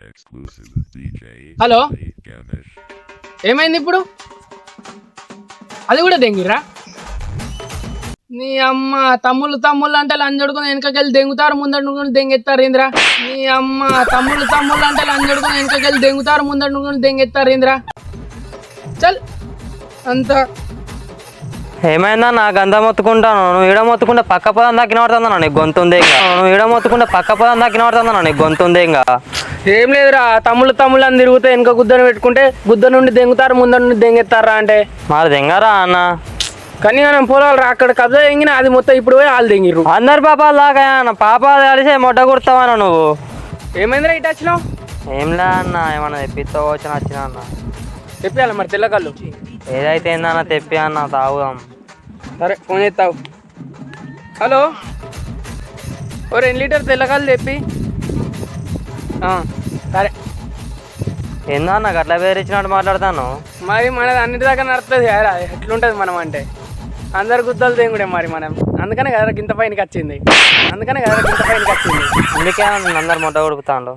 Exclusive DJ. Hello Ganesh. ఏమైంది ఇప్పుడు? అది కూడా దెంగిరా? నీ అమ్మ తమ్ముళ్ళు అంటే లంజడుకుని వెనకకెళ్ళి దెంగుతారు, ముందడుకుని దెంగెత్తారు ఇంద్రా. నీ అమ్మ తమ్ముళ్ళు అంటే లంజడుకుని వెనకకెళ్ళి దెంగుతారు, ముందడుకుని దెంగెత్తారు ఇంద్రా. చల్ అంత ఏమైందా నా గంధ మొత్తుకుంటాను, నువ్వు ఈడ మొత్తుకుంటే పక్క పదం దాకిన పడుతుందా నీకు గొంతుంది ఇంకా, నువ్వు ఈడ మొత్తుకుంటే పక్క పదం దాకిన పడుతుందా నీకు గొంతుంది ఇంకా. ఏం లేదురా, తమ్ముళ్ళు అని తిరుగుతే వెనక గుద్దను పెట్టుకుంటే గుద్ద నుండి దెంగుతారు, ముందర నుండి దెంగెత్తారా అంటే మరి దెంగారా అన్న. కానీ మనం పొలాలు రా, అక్కడ కబ్జా దెంగిన అది మొత్తం ఇప్పుడు పోయి వాళ్ళు దెంగిర్రు. అందరు పాపాలు దాకా అన్న, పాపాలు కలిసి మొట్ట కుడతావా నువ్వు. ఏమైందిరా ఇటు వచ్చినావు? ఏంలే అన్న, ఏమన్నా తెప్పిస్తా వచ్చిన అన్న. చెప్పాలి మరి తెల్లకళ్ళు. ఏదైతే ఏందన్న తెప్పి అన్న తాగుదాం. సరే ఫోన్ చేస్తావు. హలో, ఓ 2 లీటర్ తెల్లకళ్ళు తెప్పి. సరే. ఏందన్న గట్ల బెదిరించినట్టు మాట్లాడతాను. మరి మనది అన్నిటి దాకా నడుస్తుంది కదా, ఎట్లుంటుంది మనం అంటే అందరు గుద్దలు తెంగుడే మరి మనం. అందుకనే కదా గింత పైనకి వచ్చింది. అందుకే అందరు మొట్ట కొడుకుతాండు.